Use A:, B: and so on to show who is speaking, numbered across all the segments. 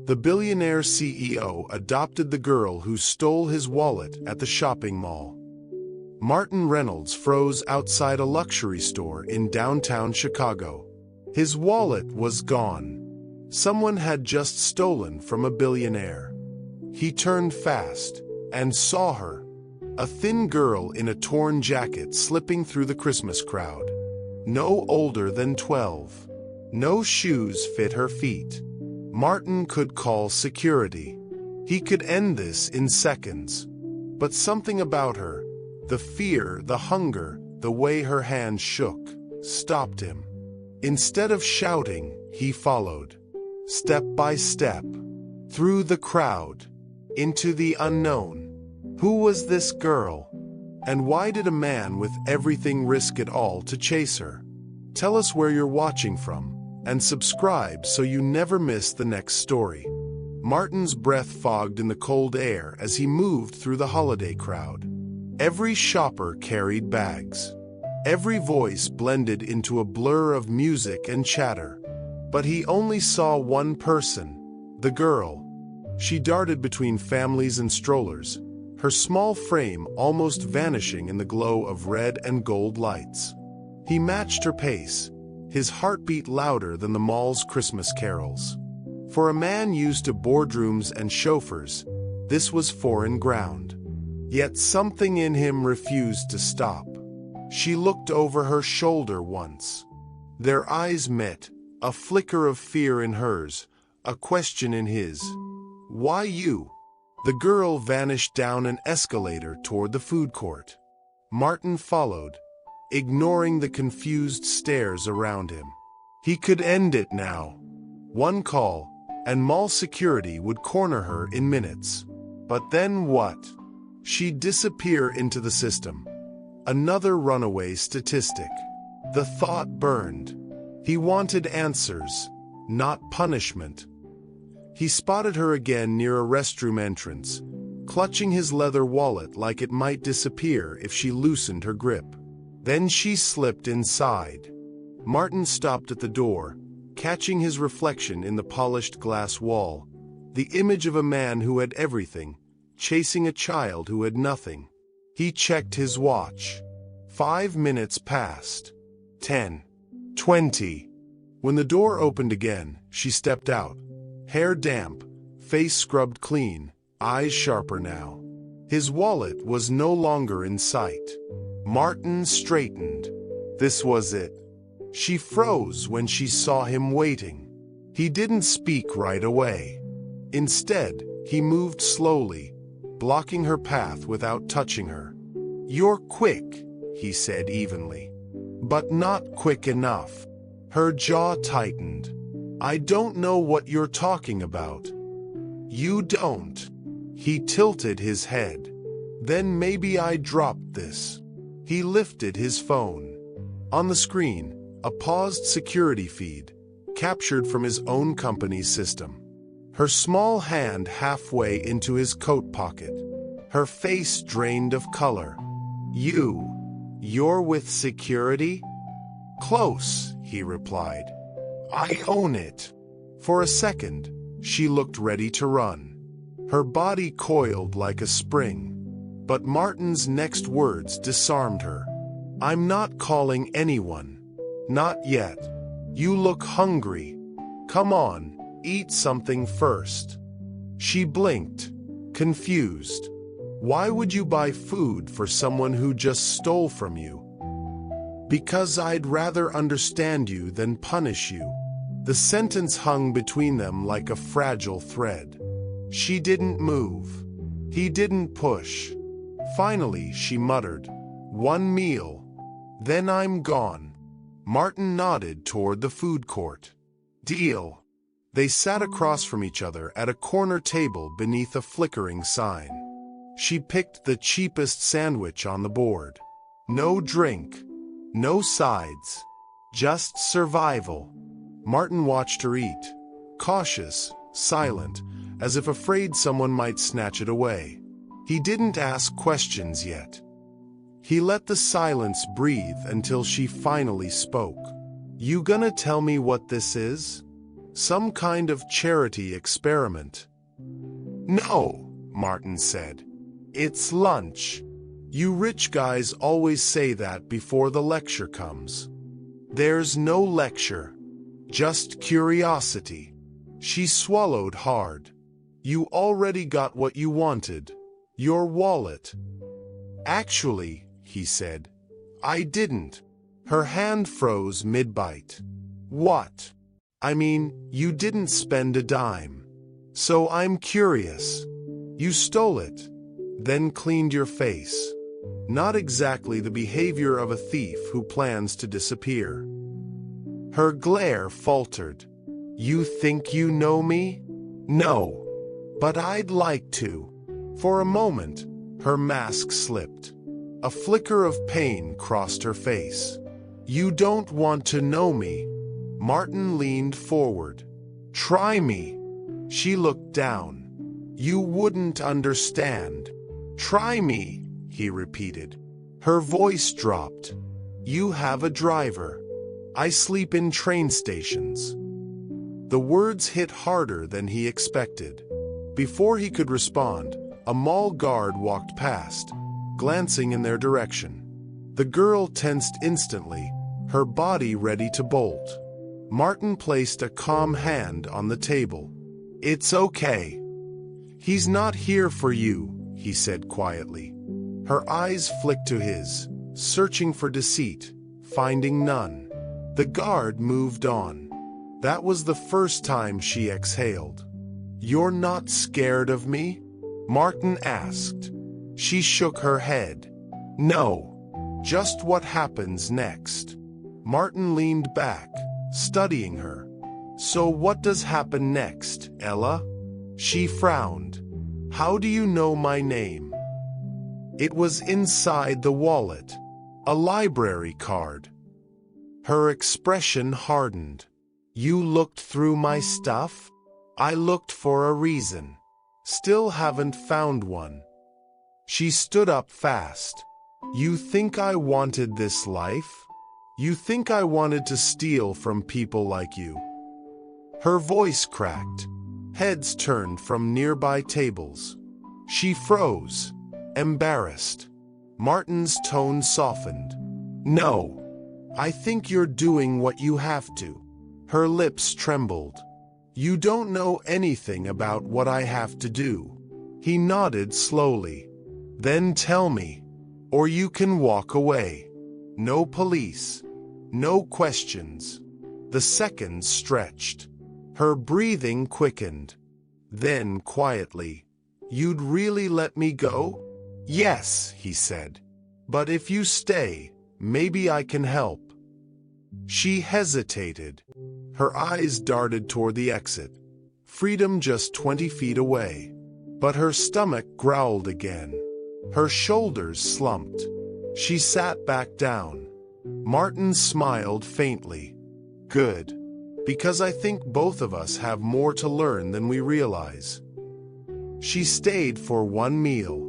A: The billionaire CEO adopted the girl who stole his wallet at the shopping mall. Martin Reynolds froze outside a luxury store in downtown Chicago. His wallet was gone. Someone had just stolen from a billionaire. He turned fast and saw her, a thin girl in a torn jacket slipping through the Christmas crowd. No older than 12. No shoes fit her feet. Martin could call security. He could end this in seconds. But something about her, the fear, the hunger, the way her hands shook, stopped him. Instead of shouting, he followed, step by step, through the crowd, into the unknown. Who was this girl? And why did a man with everything risk it all to chase her? Tell us where you're watching from, and subscribe so you never miss the next story. Martin's breath fogged in the cold air as he moved through the holiday crowd. Every shopper carried bags. Every voice blended into a blur of music and chatter. But he only saw one person, the girl. She darted between families and strollers, her small frame almost vanishing in the glow of red and gold lights. He matched her pace, his heartbeat louder than the mall's Christmas carols. For a man used to boardrooms and chauffeurs, this was foreign ground. Yet something in him refused to stop. She looked over her shoulder once. Their eyes met, a flicker of fear in hers, a question in his. Why you? The girl vanished down an escalator toward the food court. Martin followed, ignoring the confused stares around him. He could end it now. One call, and mall security would corner her in minutes. But then what? She'd disappear into the system. Another runaway statistic. The thought burned. He wanted answers, not punishment. He spotted her again near a restroom entrance, clutching his leather wallet like it might disappear if she loosened her grip. Then she slipped inside. Martin stopped at the door, catching his reflection in the polished glass wall, the image of a man who had everything, chasing a child who had nothing. He checked his watch. 5 minutes passed. 10. 20. When the door opened again, she stepped out. Hair damp, face scrubbed clean, eyes sharper now. His wallet was no longer in sight. Martin straightened. This was it. She froze when she saw him waiting. He didn't speak right away. Instead, he moved slowly, blocking her path without touching her. You're quick, he said evenly. But not quick enough. Her jaw tightened. I don't know what you're talking about. You don't. He tilted his head. Then maybe I dropped this. He lifted his phone. On the screen, a paused security feed, captured from his own company's system. Her small hand halfway into his coat pocket. Her face drained of color. You're with security? Close, he replied. I own it. For a second, she looked ready to run. Her body coiled like a spring. But Martin's next words disarmed her. I'm not calling anyone. Not yet. You look hungry. Come on, eat something first. She blinked, confused. Why would you buy food for someone who just stole from you? Because I'd rather understand you than punish you. The sentence hung between them like a fragile thread. She didn't move. He didn't push. Finally, she muttered, "One meal. Then I'm gone." Martin nodded toward the food court. Deal. They sat across from each other at a corner table beneath a flickering sign. She picked the cheapest sandwich on the board. No drink. No sides. Just survival. Martin watched her eat, cautious, silent, as if afraid someone might snatch it away. He didn't ask questions yet. He let the silence breathe until she finally spoke. You gonna tell me what this is? Some kind of charity experiment. No, Martin said. It's lunch. You rich guys always say that before the lecture comes. There's no lecture. Just curiosity. She swallowed hard. You already got what you wanted. Your wallet. Actually, he said, I didn't. Her hand froze mid-bite. What? I mean, you didn't spend a dime. So I'm curious. You stole it, then cleaned your face. Not exactly the behavior of a thief who plans to disappear. Her glare faltered. You think you know me? No. But I'd like to. For a moment, her mask slipped. A flicker of pain crossed her face. You don't want to know me. Martin leaned forward. Try me. She looked down. You wouldn't understand. Try me, he repeated. Her voice dropped. You have a driver. I sleep in train stations. The words hit harder than he expected. Before he could respond, a mall guard walked past, glancing in their direction. The girl tensed instantly, her body ready to bolt. Martin placed a calm hand on the table. It's okay. He's not here for you, he said quietly. Her eyes flicked to his, searching for deceit, finding none. The guard moved on. That was the first time she exhaled. You're not scared of me? Martin asked. She shook her head. No. Just what happens next? Martin leaned back, studying her. So what does happen next, Ella? She frowned. How do you know my name? It was inside the wallet. A library card. Her expression hardened. You looked through my stuff? I looked for a reason. Still haven't found one. She stood up fast. You think I wanted this life? You think I wanted to steal from people like you? Her voice cracked. Heads turned from nearby tables. She froze, embarrassed. Martin's tone softened. No. I think you're doing what you have to. Her lips trembled. You don't know anything about what I have to do. He nodded slowly. Then tell me, or you can walk away. No police. No questions. The seconds stretched. Her breathing quickened. Then quietly, you'd really let me go? Yes, he said. But if you stay, maybe I can help. She hesitated. Her eyes darted toward the exit. Freedom just 20 feet away. But her stomach growled again. Her shoulders slumped. She sat back down. Martin smiled faintly. Good. Because I think both of us have more to learn than we realize. She stayed for one meal.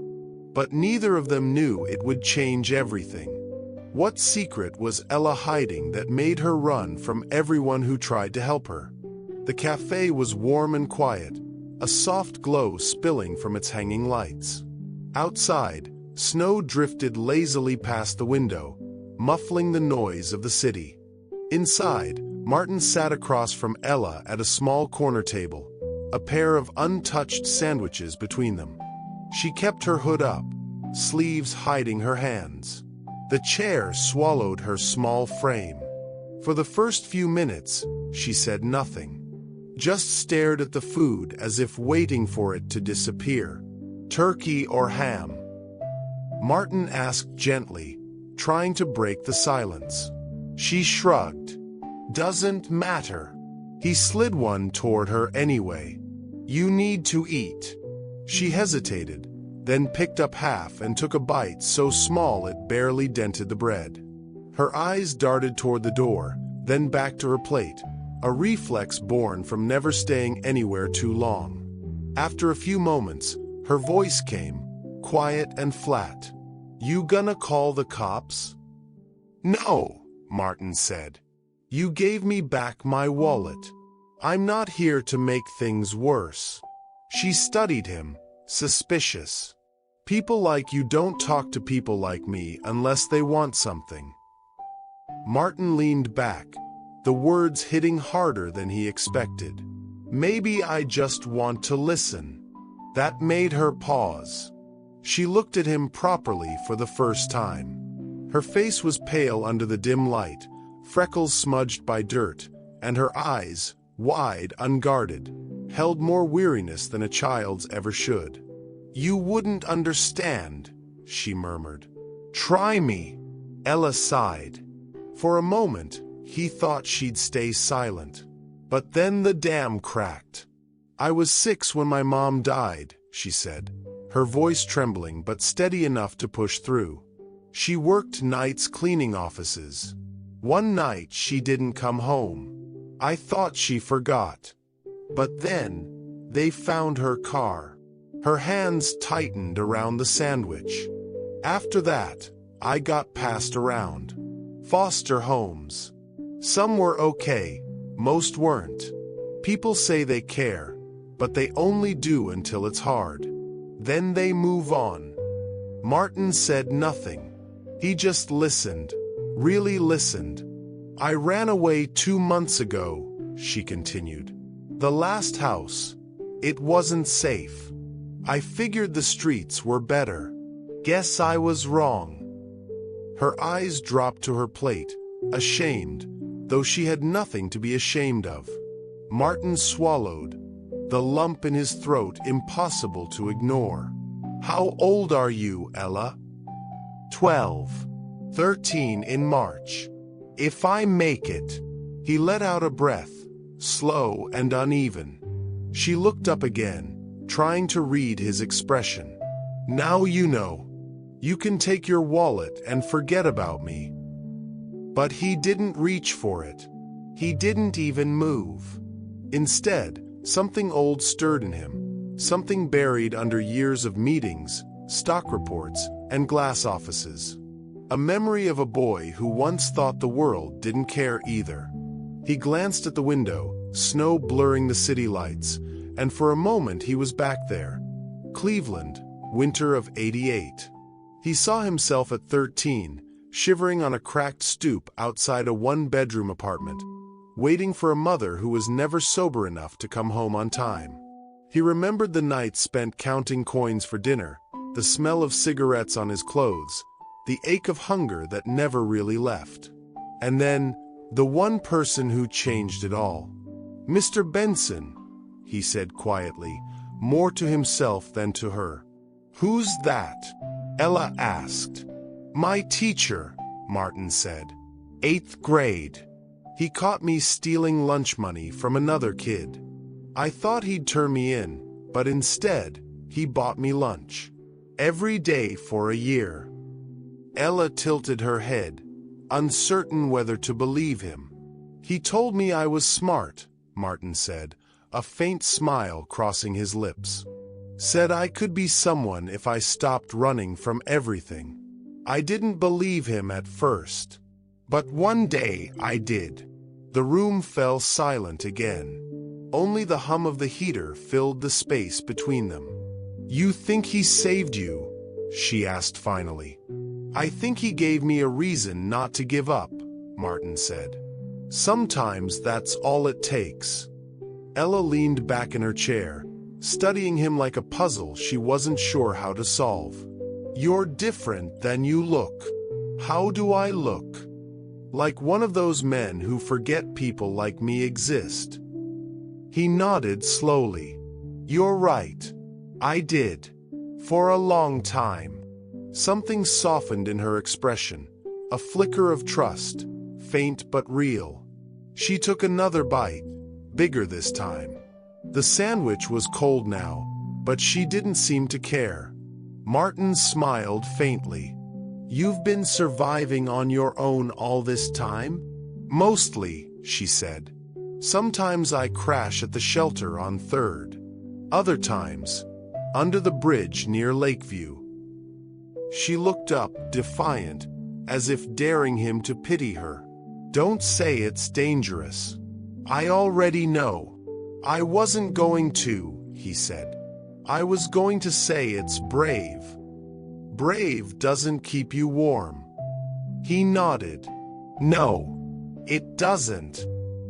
A: But neither of them knew it would change everything. What secret was Ella hiding that made her run from everyone who tried to help her? The cafe was warm and quiet, a soft glow spilling from its hanging lights. Outside, snow drifted lazily past the window, muffling the noise of the city. Inside, Martin sat across from Ella at a small corner table, a pair of untouched sandwiches between them. She kept her hood up, sleeves hiding her hands. The chair swallowed her small frame. For the first few minutes, she said nothing. Just stared at the food as if waiting for it to disappear. Turkey or ham? Martin asked gently, trying to break the silence. She shrugged. Doesn't matter. He slid one toward her anyway. You need to eat. She hesitated, then picked up half and took a bite so small it barely dented the bread. Her eyes darted toward the door, then back to her plate, a reflex born from never staying anywhere too long. After a few moments, her voice came, quiet and flat. You gonna call the cops? No, Martin said. You gave me back my wallet. I'm not here to make things worse. She studied him, suspicious. People like you don't talk to people like me unless they want something. Martin leaned back, the words hitting harder than he expected. Maybe I just want to listen. That made her pause. She looked at him properly for the first time. Her face was pale under the dim light, freckles smudged by dirt, and her eyes, wide, unguarded, held more weariness than a child's ever should. You wouldn't understand, she murmured. Try me. Ella sighed. For a moment, he thought she'd stay silent. But then the dam cracked. I was 6 when my mom died, she said, her voice trembling but steady enough to push through. She worked nights cleaning offices. One night she didn't come home. I thought she forgot. But then, they found her car. Her hands tightened around the sandwich. After that, I got passed around. Foster homes. Some were okay, most weren't. People say they care, but they only do until it's hard. Then they move on. Martin said nothing. He just listened, really listened. I ran away 2 months ago, she continued. The last house. It wasn't safe. I figured the streets were better. Guess I was wrong. Her eyes dropped to her plate, ashamed, though she had nothing to be ashamed of. Martin swallowed, the lump in his throat impossible to ignore. How old are you, Ella? 12. 13 in March. If I make it. He let out a breath, slow and uneven. She looked up again, trying to read his expression. Now you know. You can take your wallet and forget about me. But he didn't reach for it. He didn't even move. Instead, something old stirred in him, something buried under years of meetings, stock reports, and glass offices. A memory of a boy who once thought the world didn't care either. He glanced at the window, snow blurring the city lights, and for a moment he was back there. Cleveland, winter of '88. He saw himself at 13, shivering on a cracked stoop outside a one-bedroom apartment, waiting for a mother who was never sober enough to come home on time. He remembered the nights spent counting coins for dinner, the smell of cigarettes on his clothes, the ache of hunger that never really left. And then, the one person who changed it all. Mr. Benson, he said quietly, more to himself than to her. Who's that? Ella asked. My teacher, Martin said. 8th grade. He caught me stealing lunch money from another kid. I thought he'd turn me in, but instead, he bought me lunch. Every day for a year. Ella tilted her head, uncertain whether to believe him. He told me I was smart, Martin said, a faint smile crossing his lips. Said I could be someone if I stopped running from everything. I didn't believe him at first. But one day I did. The room fell silent again. Only the hum of the heater filled the space between them. You think he saved you? She asked finally. I think he gave me a reason not to give up, Martin said. Sometimes that's all it takes. Ella leaned back in her chair, studying him like a puzzle she wasn't sure how to solve. You're different than you look. How do I look? Like one of those men who forget people like me exist. He nodded slowly. You're right. I did. For a long time. Something softened in her expression, a flicker of trust, faint but real. She took another bite, bigger this time. The sandwich was cold now, but she didn't seem to care. Martin smiled faintly. You've been surviving on your own all this time? Mostly, she said. Sometimes I crash at the shelter on 3rd. Other times, under the bridge near Lakeview. She looked up, defiant, as if daring him to pity her. Don't say it's dangerous. I already know. I wasn't going to, he said. I was going to say it's brave. Brave doesn't keep you warm. He nodded. No, it doesn't.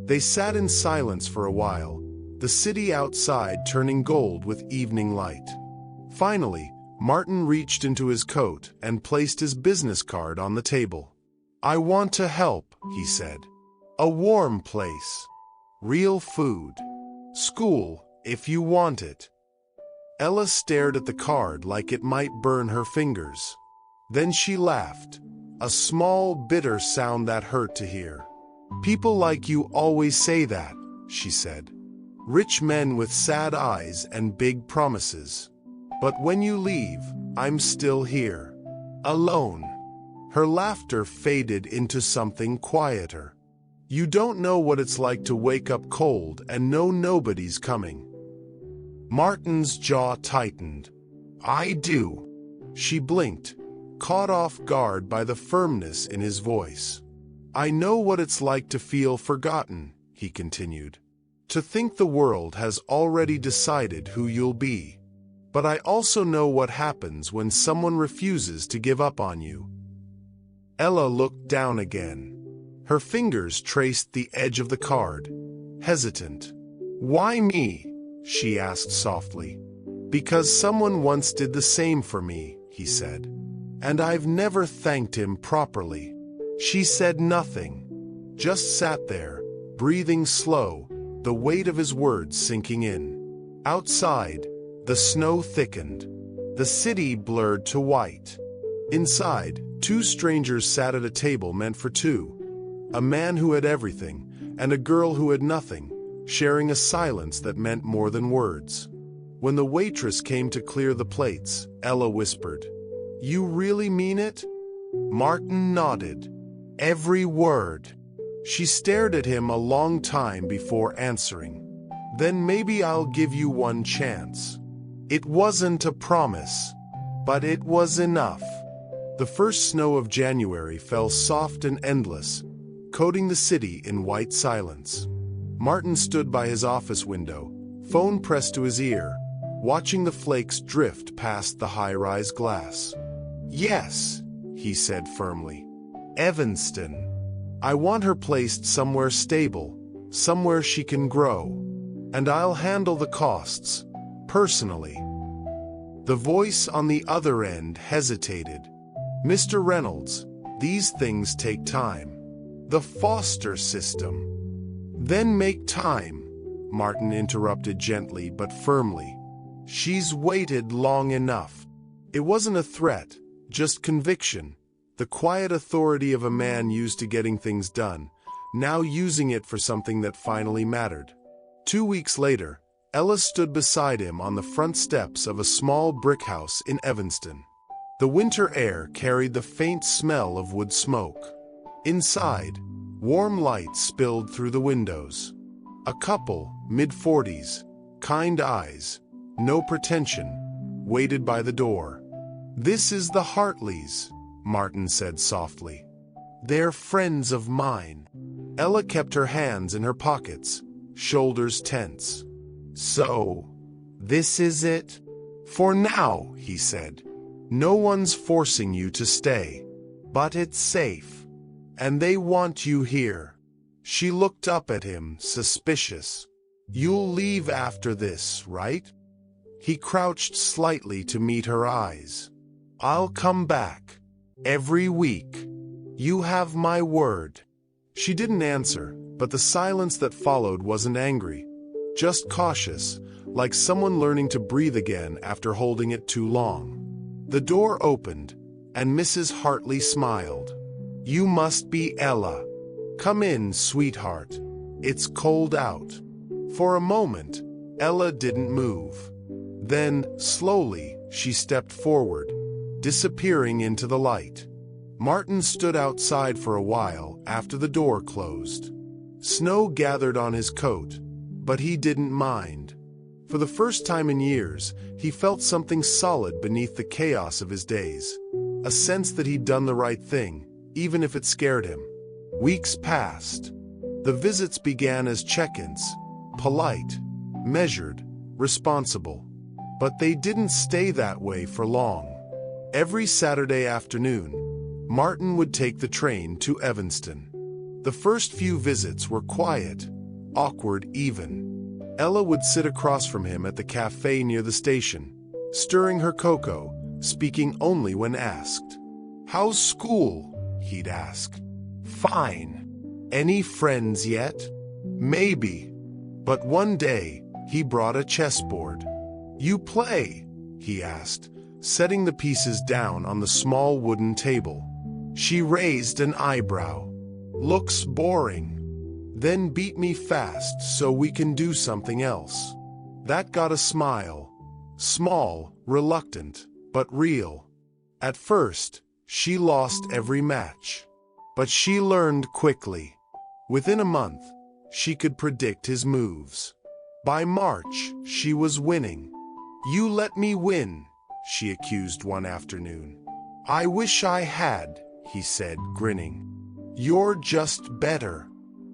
A: They sat in silence for a while, the city outside turning gold with evening light. Finally, Martin reached into his coat and placed his business card on the table. I want to help, he said. A warm place. Real food. School, if you want it. Ella stared at the card like it might burn her fingers. Then she laughed, a small, bitter sound that hurt to hear. People like you always say that, she said. Rich men with sad eyes and big promises. But when you leave, I'm still here. Alone. Her laughter faded into something quieter. You don't know what it's like to wake up cold and know nobody's coming. Martin's jaw tightened. I do. She blinked, caught off guard by the firmness in his voice. I know what it's like to feel forgotten, he continued. To think the world has already decided who you'll be. But I also know what happens when someone refuses to give up on you. Ella looked down again. Her fingers traced the edge of the card, hesitant. Why me? She asked softly. Because someone once did the same for me, he said. And I've never thanked him properly. She said nothing, just sat there, breathing slow, the weight of his words sinking in. Outside, the snow thickened. The city blurred to white. Inside, two strangers sat at a table meant for two. A man who had everything, and a girl who had nothing, sharing a silence that meant more than words. When the waitress came to clear the plates, Ella whispered, You really mean it? Martin nodded. Every word. She stared at him a long time before answering. Then maybe I'll give you one chance. It wasn't a promise, but it was enough. The first snow of January fell soft and endless, coating the city in white silence. Martin stood by his office window, phone pressed to his ear, watching the flakes drift past the high-rise glass. Yes, he said firmly. Evanston. I want her placed somewhere stable, somewhere she can grow. And I'll handle the costs, personally. The voice on the other end hesitated. Mr. Reynolds, these things take time. The foster system. Then make time, Martin interrupted gently but firmly. She's waited long enough. It wasn't a threat, just conviction, the quiet authority of a man used to getting things done, now using it for something that finally mattered. 2 weeks later, Ella stood beside him on the front steps of a small brick house in Evanston. The winter air carried the faint smell of wood smoke. Inside, warm light spilled through the windows. A couple, mid-40s, kind eyes, no pretension, waited by the door. This is the Hartleys, Martin said softly. They're friends of mine. Ella kept her hands in her pockets, shoulders tense. So, this is it? For now, he said. No one's forcing you to stay. But it's safe. And they want you here. She looked up at him, suspicious. You'll leave after this, right? He crouched slightly to meet her eyes. I'll come back. Every week. You have my word. She didn't answer, but the silence that followed wasn't angry, just cautious, like someone learning to breathe again after holding it too long. The door opened, and Mrs. Hartley smiled. You must be Ella. Come in, sweetheart. It's cold out. For a moment, Ella didn't move. Then, slowly, she stepped forward, disappearing into the light. Martin stood outside for a while after the door closed. Snow gathered on his coat, but he didn't mind. For the first time in years, he felt something solid beneath the chaos of his days. A sense that he'd done the right thing, even if it scared him. Weeks passed. The visits began as check-ins, polite, measured, responsible. But they didn't stay that way for long. Every Saturday afternoon, Martin would take the train to Evanston. The first few visits were quiet, awkward even. Ella would sit across from him at the cafe near the station, stirring her cocoa, speaking only when asked. "How's school?" he'd ask. "Fine. Any friends yet?" "Maybe." But one day, he brought a chessboard. "You play?" he asked, setting the pieces down on the small wooden table. She raised an eyebrow. "Looks boring." "Then beat me fast so we can do something else." That got a smile. Small, reluctant, but real. At first, she lost every match. But she learned quickly. Within a month, she could predict his moves. By March, she was winning. "You let me win," she accused one afternoon. "I wish I had," he said, grinning. "You're just better."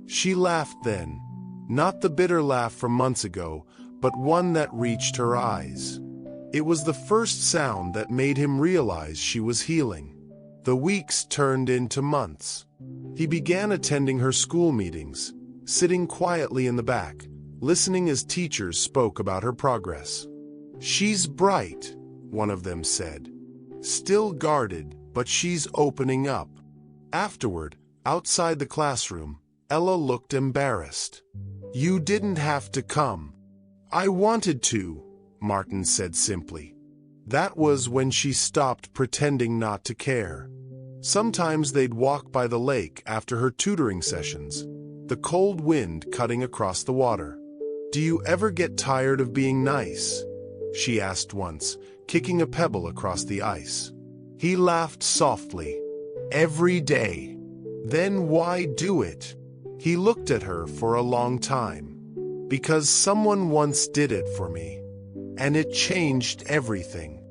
A: She laughed then, not the bitter laugh from months ago, but one that reached her eyes. It was the first sound that made him realize she was healing. The weeks turned into months. He began attending her school meetings, sitting quietly in the back, listening as teachers spoke about her progress. "She's bright," one of them said. "Still guarded, but she's opening up." Afterward, outside the classroom, Ella looked embarrassed. "You didn't have to come." "I wanted to," Martin said simply. That was when she stopped pretending not to care. Sometimes they'd walk by the lake after her tutoring sessions, the cold wind cutting across the water. "Do you ever get tired of being nice?" she asked once, kicking a pebble across the ice. He laughed softly. "Every day." "Then why do it?" He looked at her for a long time. "Because someone once did it for me. And it changed everything."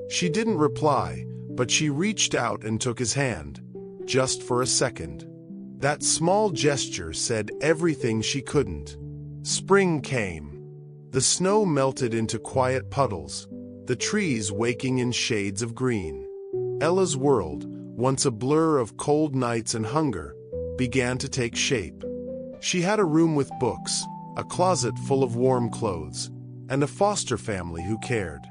A: She didn't reply, but she reached out and took his hand, just for a second. That small gesture said everything she couldn't. Spring came. The snow melted into quiet puddles, the trees waking in shades of green. Ella's world, once a blur of cold nights and hunger, began to take shape. She had a room with books, a closet full of warm clothes, and a foster family who cared.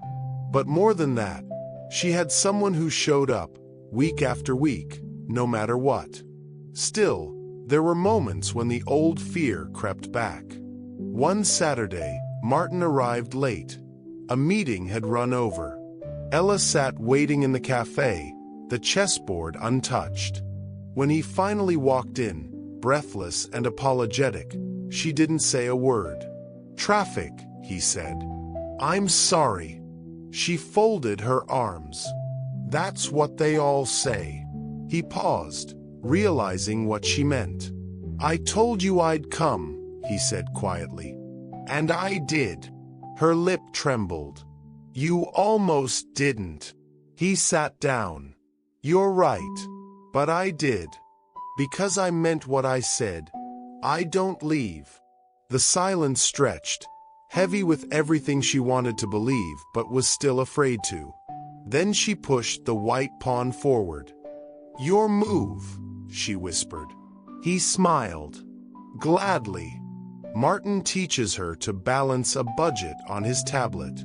A: But more than that, she had someone who showed up, week after week, no matter what. Still, there were moments when the old fear crept back. One Saturday, Martin arrived late. A meeting had run over. Ella sat waiting in the cafe, the chessboard untouched. When he finally walked in, breathless and apologetic, she didn't say a word. "Traffic," he said. "I'm sorry." She folded her arms. "That's what they all say." He paused, realizing what she meant. "I told you I'd come," he said quietly. "And I did." Her lip trembled. "You almost didn't." He sat down. "You're right. But I did. Because I meant what I said. I don't leave." The silence stretched, heavy with everything she wanted to believe but was still afraid to. Then she pushed the white pawn forward. "Your move," she whispered. He smiled. "Gladly." Martin teaches her to balance a budget on his tablet.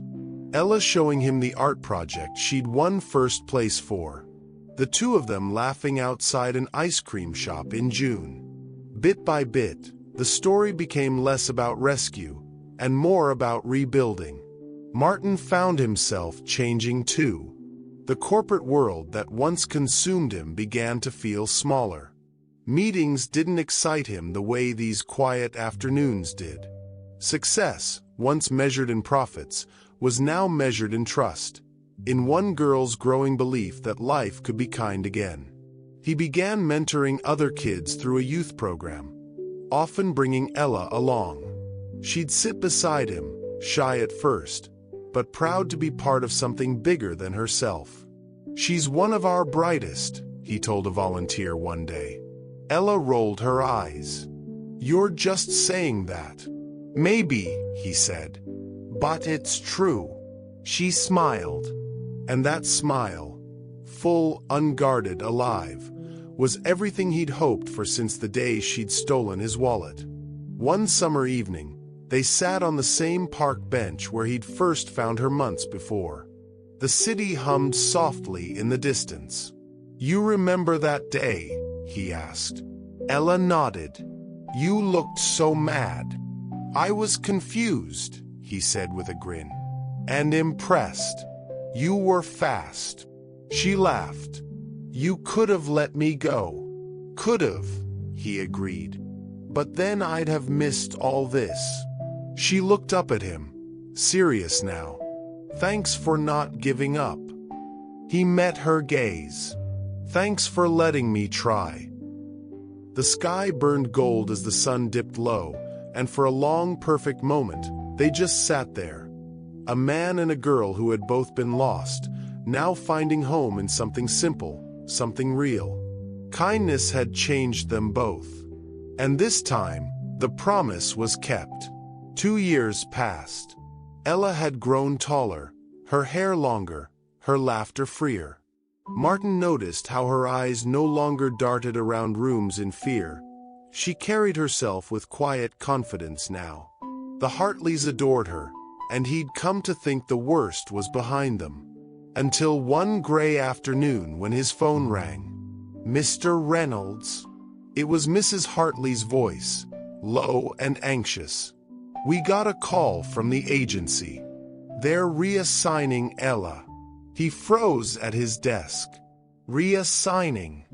A: Ella showing him the art project she'd won first place for. The two of them laughing outside an ice cream shop in June. Bit by bit, the story became less about rescue and more about rebuilding. Martin found himself changing too. The corporate world that once consumed him began to feel smaller. Meetings didn't excite him the way these quiet afternoons did. Success, once measured in profits, was now measured in trust, in one girl's growing belief that life could be kind again. He began mentoring other kids through a youth program, often bringing Ella along. She'd sit beside him, shy at first, but proud to be part of something bigger than herself. "She's one of our brightest," he told a volunteer one day. Ella rolled her eyes. You're just saying that. Maybe, he said. But it's true. She smiled. And that smile, full, unguarded, alive, was everything he'd hoped for since the day she'd stolen his wallet. One summer evening, they sat on the same park bench where he'd first found her months before. The city hummed softly in the distance. You remember that day? He asked. Ella nodded. You looked so mad. I was confused, he said with a grin. And impressed. You were fast. She laughed. You could have let me go. Could have, he agreed. But then I'd have missed all this. She looked up at him, serious now. Thanks for not giving up. He met her gaze. Thanks for letting me try. The sky burned gold as the sun dipped low, and for a long, perfect moment, they just sat there. A man and a girl who had both been lost, now finding home in something simple, something real. Kindness had changed them both. And this time, the promise was kept. 2 years passed. Ella had grown taller, her hair longer, her laughter freer. Martin noticed how her eyes no longer darted around rooms in fear. She carried herself with quiet confidence now. The Hartleys adored her, and he'd come to think the worst was behind them. Until one gray afternoon when his phone rang. Mr. Reynolds? It was Mrs. Hartley's voice, low and anxious. We got a call from the agency. They're reassigning Ella. He froze at his desk. Reassigning.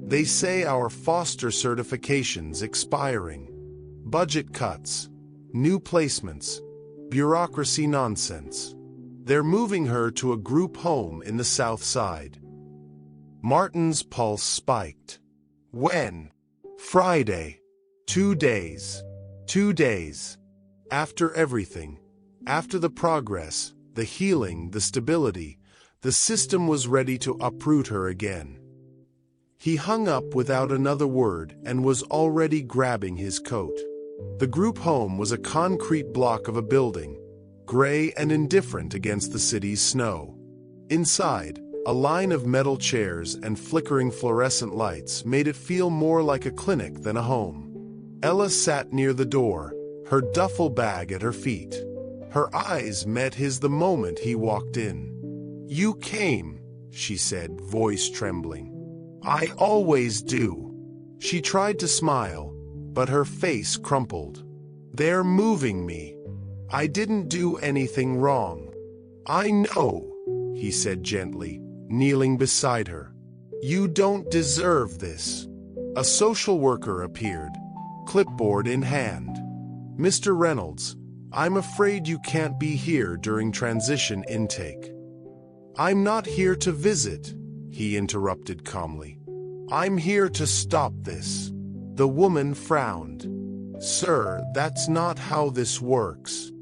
A: They say our foster certification's expiring. Budget cuts. New placements. Bureaucracy nonsense. They're moving her to a group home in the South Side. Martin's pulse spiked. When? Friday. 2 days. 2 days. After everything, after the progress, the healing, the stability, the system was ready to uproot her again. He hung up without another word and was already grabbing his coat. The group home was a concrete block of a building, gray and indifferent against the city's snow. Inside, a line of metal chairs and flickering fluorescent lights made it feel more like a clinic than a home. Ella sat near the door, her duffel bag at her feet. Her eyes met his the moment he walked in. You came, she said, voice trembling. I always do. She tried to smile, but her face crumpled. They're moving me. I didn't do anything wrong. I know, he said gently, kneeling beside her. You don't deserve this. A social worker appeared, clipboard in hand. Mr. Reynolds, I'm afraid you can't be here during transition intake. I'm not here to visit, he interrupted calmly. I'm here to stop this. The woman frowned. Sir, that's not how this works.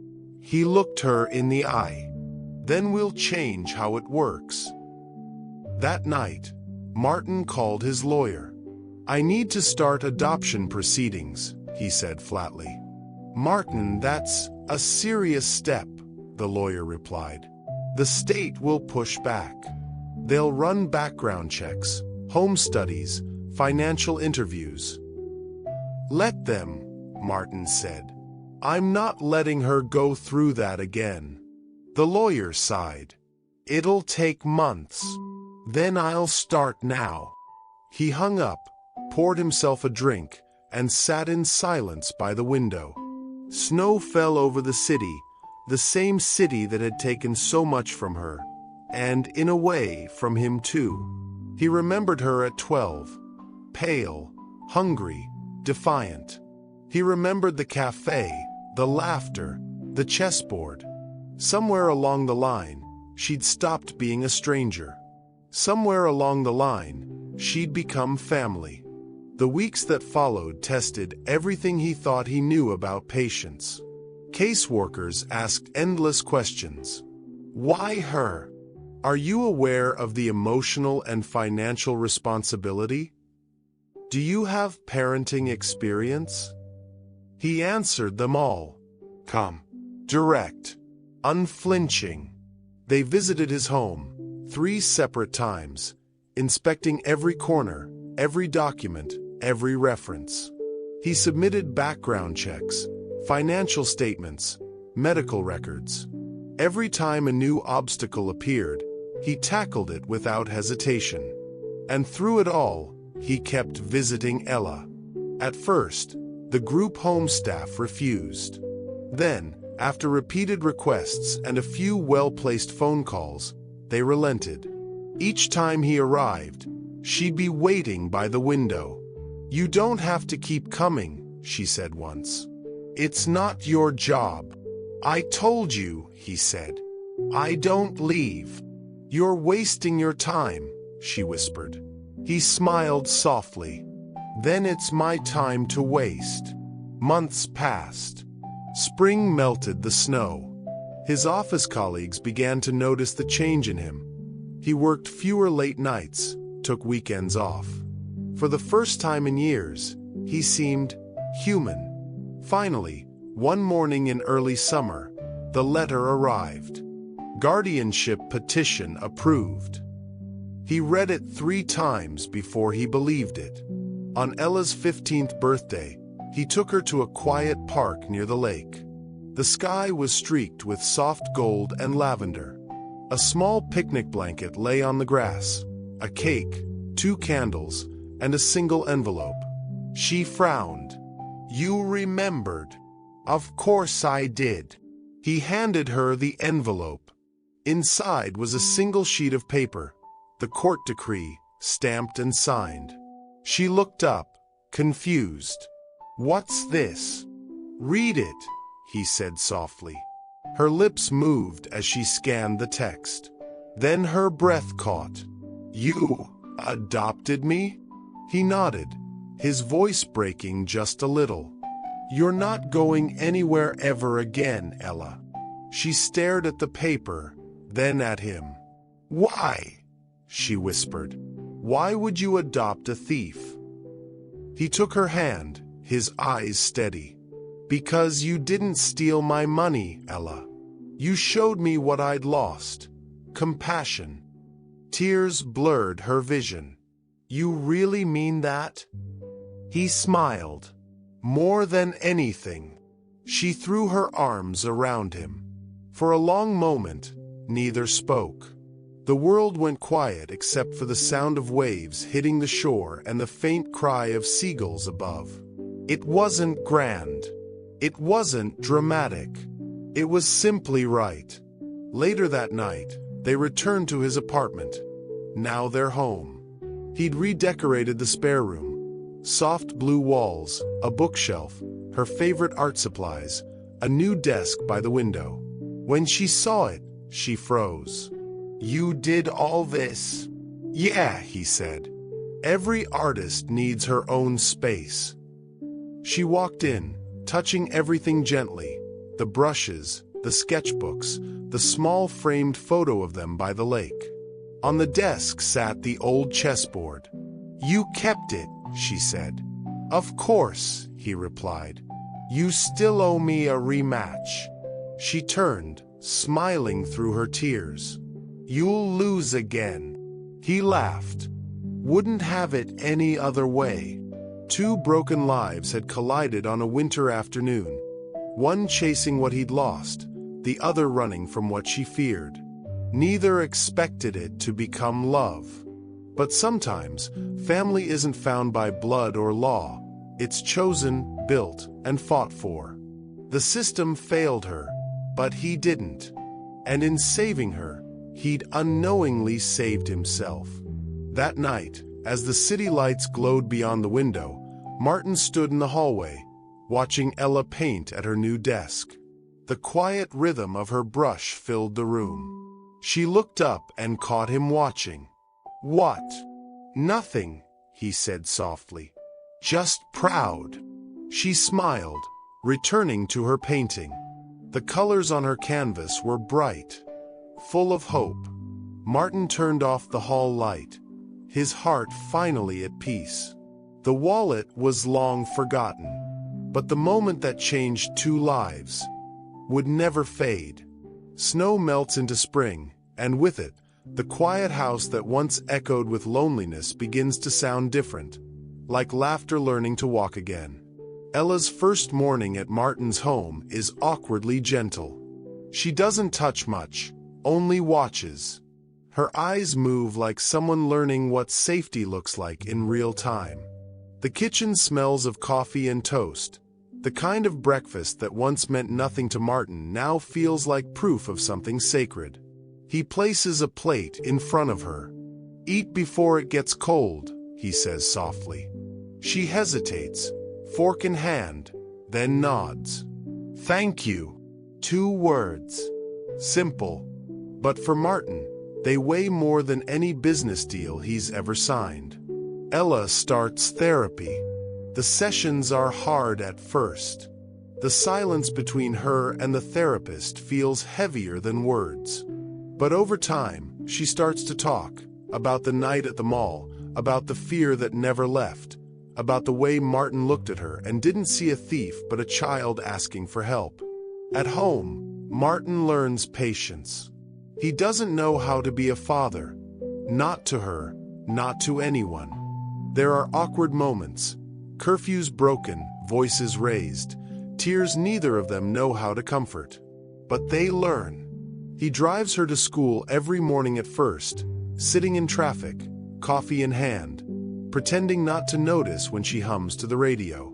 A: He looked her in the eye. Then we'll change how it works. That night, Martin called his lawyer. I need to start adoption proceedings, he said flatly. Martin, that's a serious step, the lawyer replied. The state will push back. They'll run background checks, home studies, financial interviews. Let them, Martin said. I'm not letting her go through that again. The lawyer sighed. It'll take months. Then I'll start now. He hung up, poured himself a drink, and sat in silence by the window. Snow fell over the same city that had taken so much from her, and, in a way, from him too. He remembered her at 12, pale, hungry, defiant. He remembered the cafe, the laughter, the chessboard. Somewhere along the line, she'd stopped being a stranger. Somewhere along the line, she'd become family. The weeks that followed tested everything he thought he knew about patients. Caseworkers asked endless questions. Why her? Are you aware of the emotional and financial responsibility? Do you have parenting experience? He answered them all. Calm, direct, unflinching. They visited his home 3 separate times, inspecting every corner, every document, every reference. He submitted background checks, financial statements, medical records. Every time a new obstacle appeared, he tackled it without hesitation. And through it all, he kept visiting Ella. At first, the group home staff refused. Then, after repeated requests and a few well-placed phone calls, they relented. Each time he arrived, she'd be waiting by the window. "You don't have to keep coming," she said once. "It's not your job." "I told you," he said. "I don't leave." "You're wasting your time," she whispered. He smiled softly. "Then it's my time to waste." Months passed. Spring melted the snow. His office colleagues began to notice the change in him. He worked fewer late nights, took weekends off. For the first time in years, he seemed human. Finally, one morning in early summer, the letter arrived. Guardianship petition approved. He read it 3 times before he believed it. On Ella's 15th birthday, he took her to a quiet park near the lake. The sky was streaked with soft gold and lavender. A small picnic blanket lay on the grass, a cake, 2 candles, and a single envelope. She frowned. "You remembered." "Of course I did." He handed her the envelope. Inside was a single sheet of paper, the court decree, stamped and signed. She looked up, confused. "What's this?" "Read it," he said softly. Her lips moved as she scanned the text. Then her breath caught. "You adopted me?" He nodded, his voice breaking just a little. "You're not going anywhere ever again, Ella." She stared at the paper, then at him. "Why?" she whispered. "Why would you adopt a thief?" He took her hand, his eyes steady. "Because you didn't steal my money, Ella. You showed me what I'd lost. Compassion." Tears blurred her vision. "You really mean that?" He smiled. "More than anything." She threw her arms around him. For a long moment, neither spoke. The world went quiet except for the sound of waves hitting the shore and the faint cry of seagulls above. It wasn't grand. It wasn't dramatic. It was simply right. Later that night, they returned to his apartment, now their home. He'd redecorated the spare room. Soft blue walls, a bookshelf, her favorite art supplies, a new desk by the window. When she saw it, she froze. "You did all this?" "Yeah," he said. "Every artist needs her own space." She walked in, touching everything gently, the brushes, the sketchbooks, the small framed photo of them by the lake. On the desk sat the old chessboard. "You kept it," she said. "Of course," he replied. "You still owe me a rematch." She turned, smiling through her tears. "You'll lose again." He laughed. Wouldn't have it any other way. 2 broken lives had collided on a winter afternoon, one chasing what he'd lost, the other running from what she feared. Neither expected it to become love. But sometimes, family isn't found by blood or law. It's chosen, built, and fought for. The system failed her, but he didn't. And in saving her, he'd unknowingly saved himself. That night, as the city lights glowed beyond the window, Martin stood in the hallway, watching Ella paint at her new desk. The quiet rhythm of her brush filled the room. She looked up and caught him watching. "What?" "Nothing," he said softly. "Just proud." She smiled, returning to her painting. The colors on her canvas were bright, full of hope. Martin turned off the hall light, his heart finally at peace. The wallet was long forgotten, But the moment that changed two lives would never fade. Snow melts into spring, and with it, the quiet house that once echoed with loneliness begins to sound different, like laughter learning to walk again. Ella's first morning at Martin's home is awkwardly gentle. She doesn't touch much, only watches. Her eyes move like someone learning what safety looks like in real time. The kitchen smells of coffee and toast. The kind of breakfast that once meant nothing to Martin now feels like proof of something sacred. He places a plate in front of her. "Eat before it gets cold," he says softly. She hesitates, fork in hand, then nods. "Thank you." 2 words. Simple. But for Martin, they weigh more than any business deal he's ever signed. Ella starts therapy. The sessions are hard at first. The silence between her and the therapist feels heavier than words. But over time, she starts to talk about the night at the mall, about the fear that never left, about the way Martin looked at her and didn't see a thief but a child asking for help. At home, Martin learns patience. He doesn't know how to be a father. Not to her, not to anyone. There are awkward moments. Curfews broken, voices raised. Tears neither of them know how to comfort. But they learn. He drives her to school every morning at first, sitting in traffic, coffee in hand, pretending not to notice when she hums to the radio.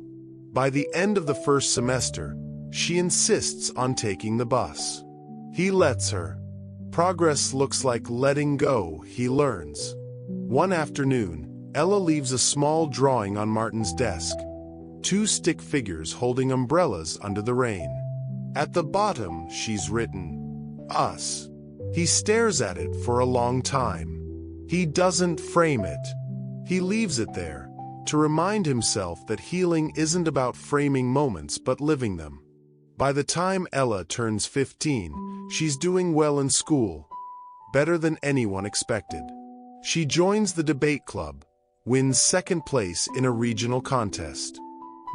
A: By the end of the first semester, she insists on taking the bus. He lets her. Progress looks like letting go, he learns. One afternoon, Ella leaves a small drawing on Martin's desk. 2 stick figures holding umbrellas under the rain. At the bottom, she's written, "Us." He stares at it for a long time. He doesn't frame it. He leaves it there, to remind himself that healing isn't about framing moments but living them. By the time Ella turns 15, she's doing well in school, better than anyone expected. She joins the debate club, wins 2nd place in a regional contest.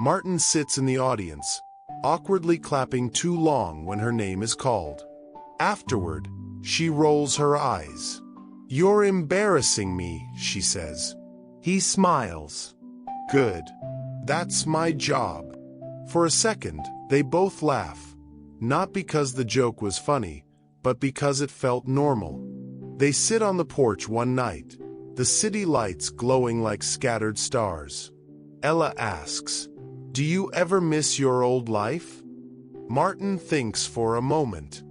A: Martin sits in the audience, awkwardly clapping too long when her name is called. Afterward, she rolls her eyes. "You're embarrassing me," she says. He smiles. "Good. That's my job." For a second, they both laugh, not because the joke was funny, but because it felt normal. They sit on the porch one night, the city lights glowing like scattered stars. Ella asks, "Do you ever miss your old life?" Martin thinks for a moment.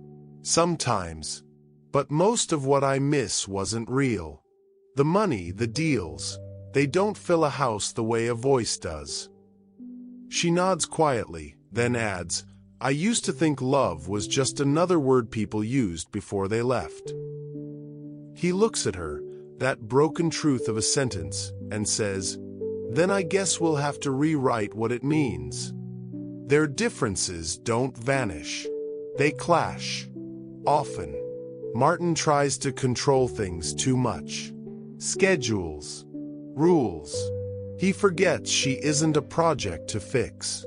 A: "Sometimes. But most of what I miss wasn't real. The money, the deals, they don't fill a house the way a voice does." She nods quietly, then adds, "I used to think love was just another word people used before they left." He looks at her, that broken truth of a sentence, and says, "Then I guess we'll have to rewrite what it means." Their differences don't vanish. They clash. Often. Martin tries to control things too much. Schedules. Rules. He forgets she isn't a project to fix.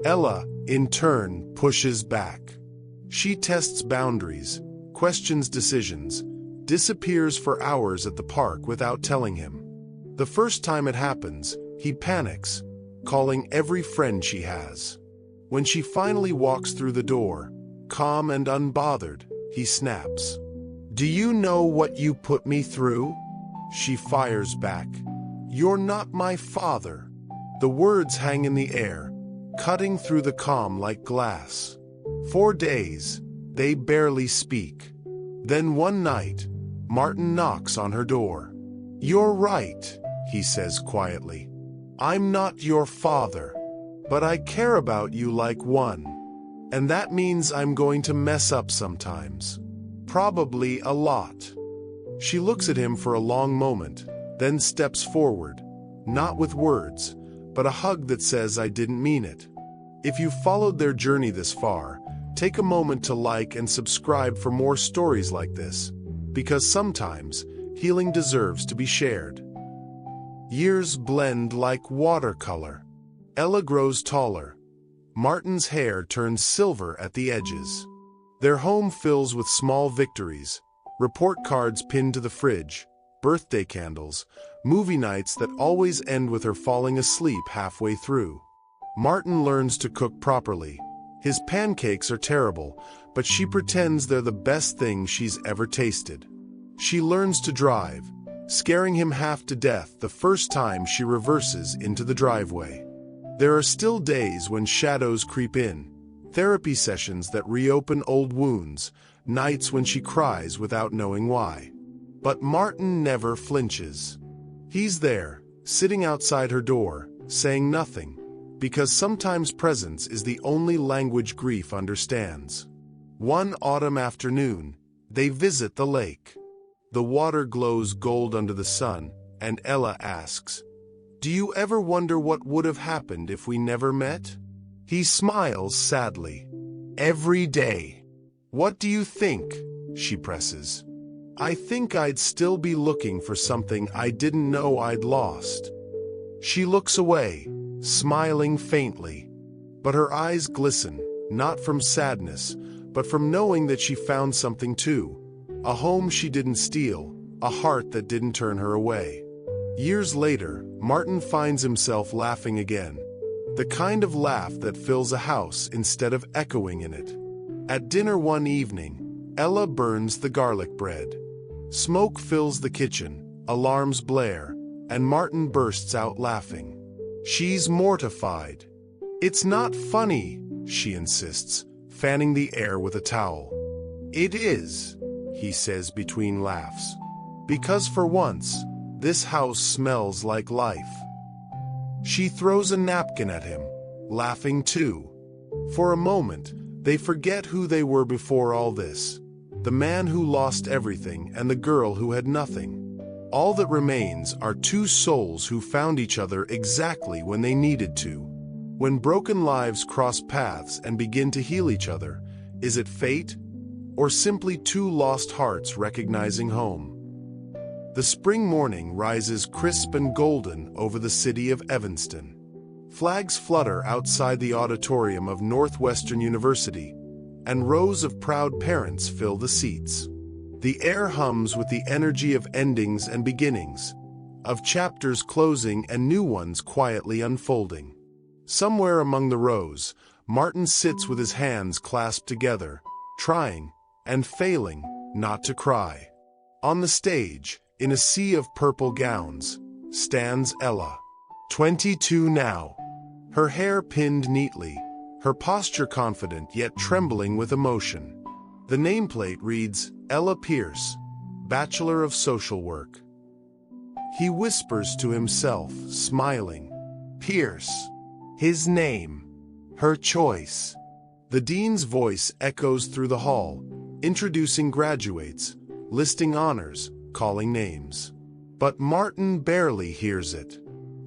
A: Ella, in turn, pushes back. She tests boundaries, questions decisions, disappears for hours at the park without telling him. The first time it happens, he panics, calling every friend she has. When she finally walks through the door, calm and unbothered, he snaps. "Do you know what you put me through?" She fires back. "You're not my father." The words hang in the air, cutting through the calm like glass. 4 days, they barely speak. Then one night, Martin knocks on her door. "You're right," he says quietly. "I'm not your father, but I care about you like one. And that means I'm going to mess up sometimes. Probably a lot." She looks at him for a long moment, then steps forward, not with words, but a hug that says, "I didn't mean it." If you've followed their journey this far, take a moment to like and subscribe for more stories like this, because sometimes healing deserves to be shared. Years blend like watercolor. Ella grows taller, Martin's hair turns silver at the edges. Their home fills with small victories, report cards pinned to the fridge, birthday candles, movie nights that always end with her falling asleep halfway through. Martin learns to cook properly. His pancakes are terrible, but she pretends they're the best thing she's ever tasted. She learns to drive, scaring him half to death the first time she reverses into the driveway. There are still days when shadows creep in, therapy sessions that reopen old wounds, nights when she cries without knowing why. But Martin never flinches. He's there, sitting outside her door, saying nothing, because sometimes presence is the only language grief understands. One autumn afternoon, they visit the lake. The water glows gold under the sun, and Ella asks, "Do you ever wonder what would have happened if we never met?" He smiles sadly. "Every day." "What do you think?" she presses. "I think I'd still be looking for something I didn't know I'd lost." She looks away, smiling faintly, but her eyes glisten, not from sadness, but from knowing that she found something too. A home she didn't steal, a heart that didn't turn her away. Years later, Martin finds himself laughing again. The kind of laugh that fills a house instead of echoing in it. At dinner one evening, Ella burns the garlic bread. Smoke fills the kitchen, alarms blare, and Martin bursts out laughing. She's mortified. "It's not funny," she insists, fanning the air with a towel. "It is," he says between laughs. "Because for once, this house smells like life." She throws a napkin at him, laughing too. For a moment, they forget who they were before all this. The man who lost everything and the girl who had nothing. All that remains are two souls who found each other exactly when they needed to. When broken lives cross paths and begin to heal each other, is it fate? Or simply two lost hearts recognizing home? The spring morning rises crisp and golden over the city of Evanston. Flags flutter outside the auditorium of Northwestern University, and rows of proud parents fill the seats. The air hums with the energy of endings and beginnings, of chapters closing and new ones quietly unfolding. Somewhere among the rows, Martin sits with his hands clasped together, trying, and failing, not to cry. On the stage, in a sea of purple gowns, stands Ella. 22 now. Her hair pinned neatly, her posture confident yet trembling with emotion. The nameplate reads, Ella Pierce, Bachelor of Social Work. He whispers to himself, smiling. Pierce. His name. Her choice. The dean's voice echoes through the hall, introducing graduates, listing honors, calling names. But Martin barely hears it.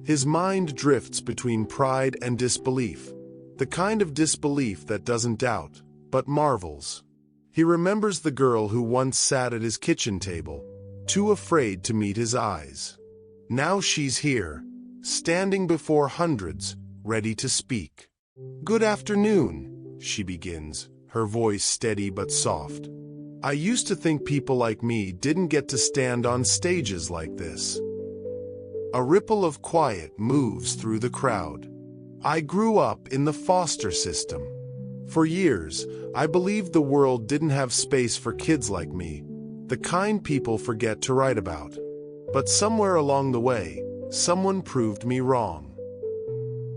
A: His mind drifts between pride and disbelief, the kind of disbelief that doesn't doubt, but marvels. He remembers the girl who once sat at his kitchen table, too afraid to meet his eyes. Now she's here, standing before hundreds, ready to speak. Good afternoon, she begins, her voice steady but soft. I used to think people like me didn't get to stand on stages like this. A ripple of quiet moves through the crowd. I grew up in the foster system. For years, I believed the world didn't have space for kids like me, the kind people forget to write about. But somewhere along the way, someone proved me wrong.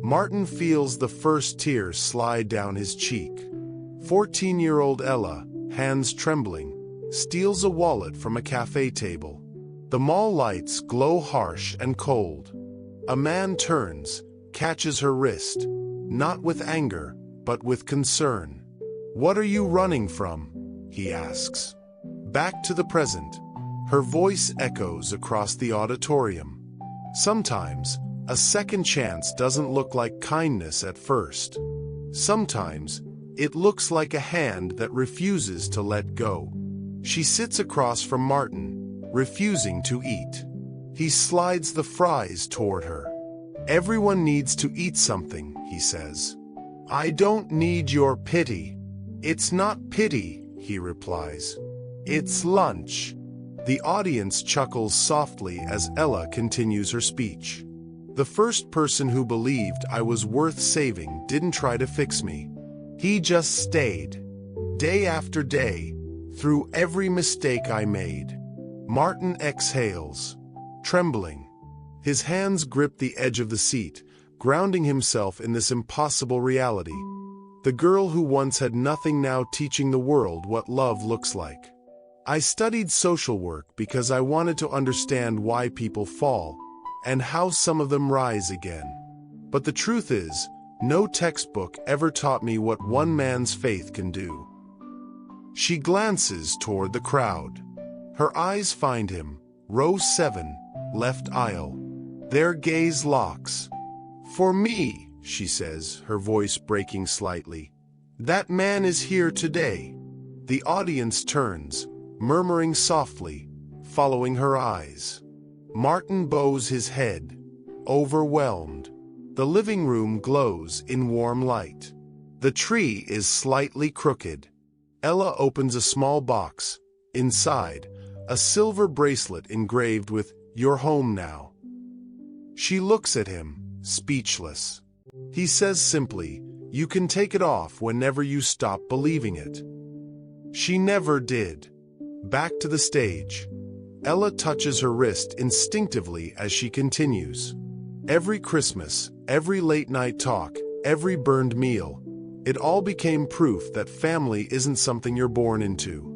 A: Martin feels the first tear slide down his cheek. 14-year-old Ella, hands trembling, steals a wallet from a cafe table. The mall lights glow harsh and cold. A man turns, catches her wrist, not with anger, but with concern. What are you running from? He asks. Back to the present. Her voice echoes across the auditorium. Sometimes, a second chance doesn't look like kindness at first. Sometimes, it looks like a hand that refuses to let go. She sits across from Martin, refusing to eat. He slides the fries toward her. Everyone needs to eat something, he says. I don't need your pity. It's not pity, he replies. It's lunch. The audience chuckles softly as Ella continues her speech. The first person who believed I was worth saving didn't try to fix me. He just stayed. Day after day, through every mistake I made. Martin exhales, trembling. His hands grip the edge of the seat, grounding himself in this impossible reality. The girl who once had nothing now teaching the world what love looks like. I studied social work because I wanted to understand why people fall and how some of them rise again. But the truth is, no textbook ever taught me what one man's faith can do. She glances toward the crowd. Her eyes find him, row 7, left aisle. Their gaze locks. For me, she says, her voice breaking slightly. That man is here today. The audience turns, murmuring softly, following her eyes. Martin bows his head, overwhelmed. The living room glows in warm light. The tree is slightly crooked. Ella opens a small box. Inside, a silver bracelet engraved with "You're home now." She looks at him, speechless. He says simply, "You can take it off whenever you stop believing it." She never did. Back to the stage. Ella touches her wrist instinctively as she continues. Every Christmas, every late-night talk, every burned meal, it all became proof that family isn't something you're born into.